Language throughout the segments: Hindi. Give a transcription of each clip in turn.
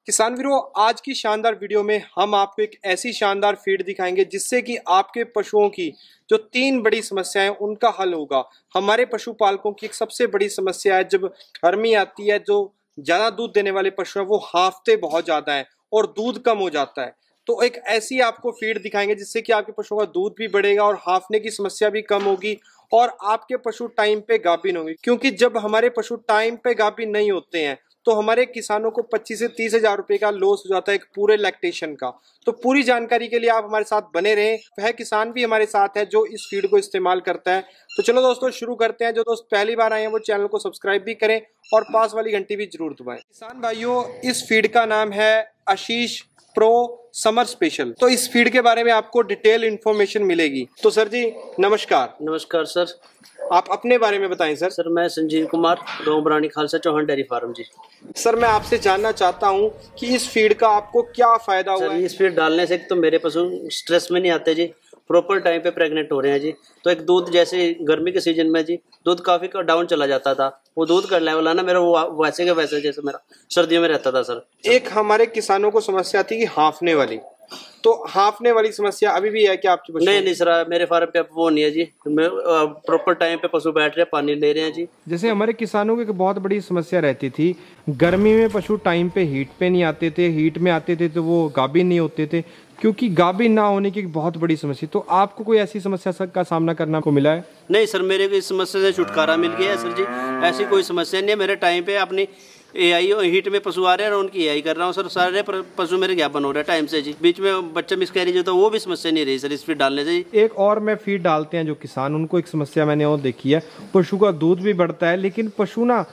किसान वीरों, आज की शानदार वीडियो में हम आपको एक ऐसी शानदार फीड दिखाएंगे जिससे कि आपके पशुओं की जो 3 बड़ी समस्याएं उनका हल होगा। हमारे पशुपालकों की एक सबसे बड़ी समस्या है जब गर्मी आती है, जो ज्यादा दूध देने वाले पशु हैं वो हांफते बहुत ज्यादा है और दूध कम हो जाता है। तो एक ऐसी आपको फीड दिखाएंगे जिससे कि आपके पशुओं का दूध भी बढ़ेगा और हांफने की समस्या भी कम होगी और आपके पशु टाइम पे गाभिन होंगे। क्योंकि जब हमारे पशु टाइम पे गाभिन नहीं होते हैं तो हमारे किसानों को 25 से 30 हजार रुपए का लॉस हो जाता है एक पूरे लैक्टेशन का। तो पूरी जानकारी के लिए आप हमारे साथ बने रहें। वह किसान भी हमारे साथ है जो इस फीड को इस्तेमाल करता है। तो चलो दोस्तों शुरू करते हैं। जो दोस्त पहली बार आए हैं वो चैनल को सब्सक्राइब भी करें और पास वाली घंटी भी जरूर दबाएं। किसान भाइयों, इस फीड का नाम है आशीष प्रो समर स्पेशल। तो इस फीड के बारे में आपको डिटेल इंफॉर्मेशन मिलेगी। तो सर जी नमस्कार। नमस्कार सर, आप अपने बारे में बताएं सर। सर मैं संजीव कुमार, गांव बरानी खालसा, चौहान डेयरी फार्म जी। सर मैं आपसे जानना चाहता हूं कि इस फीड का आपको क्या फायदा हुआ है? इस फीड डालने से तो मेरे पशु स्ट्रेस में नहीं आते जी, प्रॉपर टाइम पे प्रेग्नेंट हो रहे हैं जी। तो एक दूध जैसे गर्मी के सीजन में जी दूध काफी डाउन चला जाता था, वो दूध का लेवल है ना मेरा वो वैसे के वैसे जैसे मेरा सर्दियों में रहता था सर। एक हमारे किसानों को समस्या थी कि हांफने वाली, तो हांफने वाली समस्या अभी भी है क्या आपके पशु? नहीं सर, मेरे फार्म पे वो नहीं है जी। प्रॉपर टाइम पे पशु बैठ रहे हैं, पानी ले रहे हैं जी। जैसे हमारे किसानों की एक बहुत बड़ी समस्या रहती थी, गर्मी में पशु टाइम पे हीट पे नहीं आते थे, हीट में आते थे तो वो गाभिन नहीं होते थे, क्योंकि गाभिन ना होने की एक बहुत बड़ी समस्या। तो आपको कोई ऐसी समस्या का सामना करना को मिला है? नहीं सर, मेरे को इस समस्या से छुटकारा मिल गया है सर जी। ऐसी कोई समस्या नहीं है। मेरे टाइम पे अपनी एआई हीट में पशु आ रहे हैं और उनकी एआई कर रहा हूँ सर। सारे पशु मेरे ज्ञापन हो रहे हैं टाइम से जी। बीच में बच्चा मिसकैरेज होता है वो भी समस्या नहीं रही सर इस फीड डालने से। एक और मैं फीड डालते हैं जो किसान, उनको एक समस्या मैंने और देखी है, पशु का दूध भी बढ़ता है लेकिन पशु ना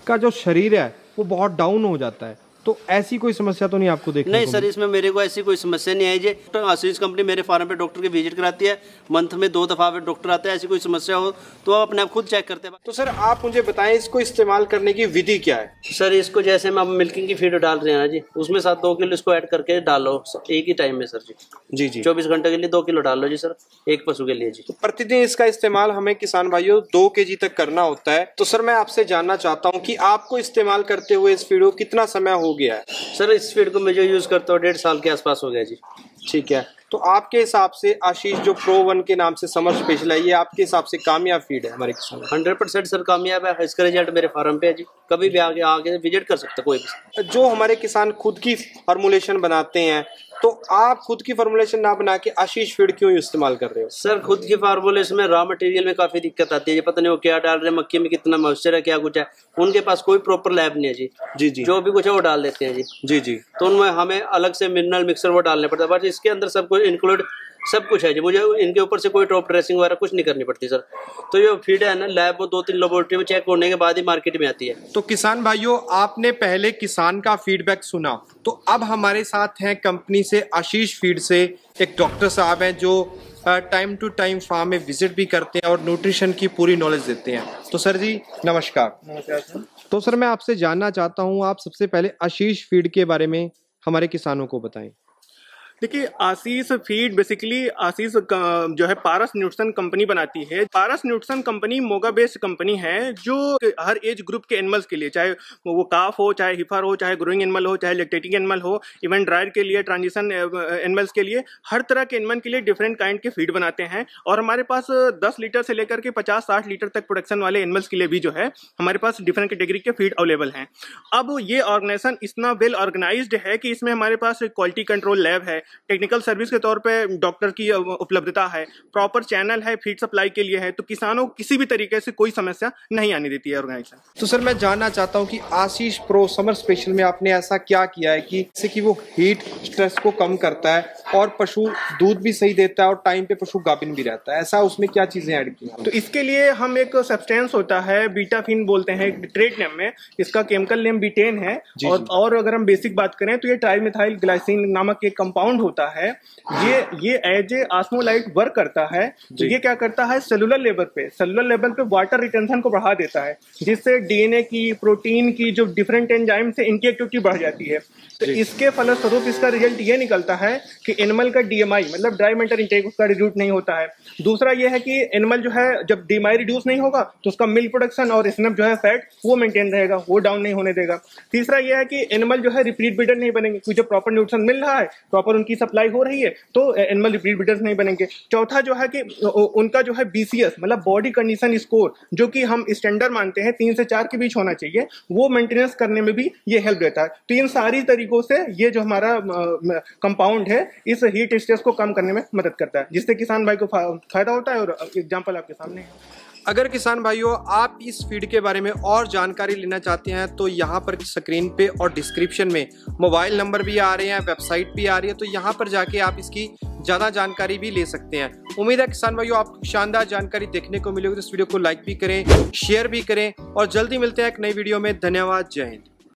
का जो शरीर है वो बहुत डाउन हो जाता है। तो ऐसी कोई समस्या तो नहीं आपको देखने नहीं सर, इसमें मेरे को ऐसी कोई समस्या नहीं आई जी। आशीष कंपनी मेरे फार्म पे डॉक्टर की विजिट कराती है, मंथ में 2 दफा डॉक्टर आते हैं। ऐसी कोई समस्या हो तो आप अपने आप खुद चेक करते हैं। तो सर आप मुझे बताएं इसको इस्तेमाल करने की विधि क्या है? सर इसको जैसे हम मिल्किंग की फीड डाल रहे हैं ना जी, उसमें साथ 2 किलो इसको ऐड करके डालो एक ही टाइम में सर जी। जी जी 24 घंटे के लिए 2 किलो डाल लो जी सर, एक पशु के लिए जी। तो प्रतिदिन इसका इस्तेमाल हमें किसान भाइयों 2 kg तक करना होता है। तो सर मैं आपसे जानना चाहता हूँ कि आपको इस्तेमाल करते हुए इस फीड को कितना समय हो गया है? सर इस फीड को मैं जो यूज करता हूँ 1.5 साल के आसपास हो गया जी। ठीक है, तो आपके हिसाब से आशीष जो प्रो 1 के नाम से समर स्पेशल है, ये आपके हिसाब से कामयाब फीड है हमारे किसान? 100% सर कामयाब है। इसका रिजल्ट मेरे फार्म पे है जी, कभी भी आगे विजिट कर सकते कोई भी। जो हमारे किसान खुद की फॉर्मुलेशन बनाते हैं, तो आप खुद की फॉर्मुलेशन ना बना के आशीष फीड क्यों इस्तेमाल कर रहे हो? सर खुद की फार्मुलेशन में रॉ मटेरियल में काफी दिक्कत आती है जी। पता नहीं वो क्या डाल रहे हैं, मक्की में कितना मॉइस्चर है, क्या कुछ है। उनके पास कोई प्रॉपर लैब नहीं है जी। जी जी जो भी कुछ है वो डाल देते हैं जी। जी जी तो उनमें हमें अलग से मिनरल मिक्सर वो डालने पड़ता है, बट इसके अंदर सब कुछ इंक्लूड सब कुछ है जी। मुझे इनके ऊपर से कोई टॉप ड्रेसिंग वगैरह कुछ नहीं करनी पड़ती सर। तो ये फीड है ना, लैब वो 2-3 लेबोरेटरी में चेक होने के बाद ही मार्केट में आती है। तो किसान भाइयों, आपने पहले किसान का फीडबैक सुना, तो अब हमारे साथ हैं कंपनी से आशीष फीड से एक डॉक्टर साहब हैं जो टाइम टू टाइम फार्म में विजिट भी करते हैं और न्यूट्रिशन की पूरी नॉलेज देते हैं। तो सर जी नमस्कार। नमस्कार सर। तो सर मैं आपसे जानना चाहता हूँ, आप सबसे पहले आशीष फीड के बारे में हमारे किसानों को बताएं। देखिए, आशीष फीड बेसिकली आशीष जो है पारस न्यूट्रिशन कंपनी बनाती है। Paras nutrition company Moga based company है जो हर एज ग्रुप के एनिमल्स के लिए, चाहे वो काफ हो, चाहे हिफर हो, चाहे ग्रोइंग एनिमल हो, चाहे लैक्टेटिंग एनिमल हो, इवन ड्रायर के लिए, ट्रांजिशन एनिमल्स के लिए, हर तरह के एनिमल के लिए डिफरेंट काइंड के फीड बनाते हैं। और हमारे पास 10 लीटर से लेकर के 50-60 लीटर तक प्रोडक्शन वाले एनिमल्स के लिए भी जो है हमारे पास डिफरेंट कैटेगरी के फीड अवेलेबल हैं। अब ये ऑर्गेनाइजेशन इतना वेल ऑर्गेनाइज्ड है कि इसमें हमारे पास क्वालिटी कंट्रोल लैब है, टेक्निकल सर्विस के तौर पे डॉक्टर की उपलब्धता है, प्रॉपर चैनल है फीड सप्लाई के लिए है। तो किसानों को किसी भी तरीके से कोई समस्या नहीं आने देती है ऑर्गेनाइजेशन। तो सर मैं जानना चाहता हूं कि आशीष प्रो समर स्पेशल में आपने ऐसा क्या किया है कि जैसे कि वो हीट स्ट्रेस को कम करता है और पशु दूध भी सही देता है और टाइम पे पशु गाभिन भी रहता है, ऐसा उसमें क्या चीजें ऐड की? तो इसके लिए हम एक सब्सटेंस होता है, बीटाफिन बोलते हैं ट्रेड नेम में, इसका केमिकल नेम बीटेन है। और अगर हम बेसिक बात करें तो ये ट्राइमेथाइल ग्लाइसिन नामक एक कंपाउंड कंपाउंड होता है ये एज ए ऑस्मोलाइट वर्क करता है। तो ये क्या करता है, सेलुलर लेवल पे वाटर रिटेंशन को बढ़ा देता है, जिससे डीएनए की, प्रोटीन की जो डिफरेंट एंजाइम से इनकी एक्टिविटी बढ़ जाती है। तो इसके फलस्वरूप इसका रिजल्ट ये निकलता है कि एनिमल का डीएमआई मतलब ड्राई मैटर इंटेक उसका रिड्यूस नहीं होता है। दूसरा ये है कि एनिमल जो है जब डीएमआई रिड्यूस नहीं होगा तो उसका मिल्क प्रोडक्शन और स्नफ जो है फैट वो मेंटेन रहेगा, वो डाउन नहीं होने देगा। तीसरा ये है कि एनिमल जो है रिपीट ब्रीडर नहीं बनेंगे, क्योंकि जब प्रॉपर न्यूट्रिशन मिल रहा है, प्रॉपर उनकी सप्लाई हो रही है, तो एनिमल रिपीट ब्रीडर्स नहीं बनेंगे। चौथा जो है कि उनका जो है बीसीएस मतलब बॉडी कंडीशन स्कोर, जो कि हम स्टैंडर्ड मानते हैं 3 से 4 के बीच होना चाहिए, वो मेंटेनेंस करने में भी ये हेल्प देता है। तो इन सारी तरीकों से ये जो हमारा कंपाउंड है इस हीट स्ट्रेस को कम करने में मदद करता है, जिससे किसान भाई को फायदा होता है। और एग्जांपल आपके सामने है। अगर किसान भाइयों आप इस फीड के बारे में और जानकारी लेना चाहते हैं तो यहाँ पर स्क्रीन पे और डिस्क्रिप्शन में मोबाइल नंबर भी आ रहे हैं, वेबसाइट भी आ रही है, तो यहाँ पर जाके आप इसकी ज़्यादा जानकारी भी ले सकते हैं। उम्मीद है किसान भाइयों आपको शानदार जानकारी देखने को मिलेगी। तो इस वीडियो को लाइक भी करें, शेयर भी करें और जल्दी मिलते हैं एक नई वीडियो में। धन्यवाद, जय हिंद।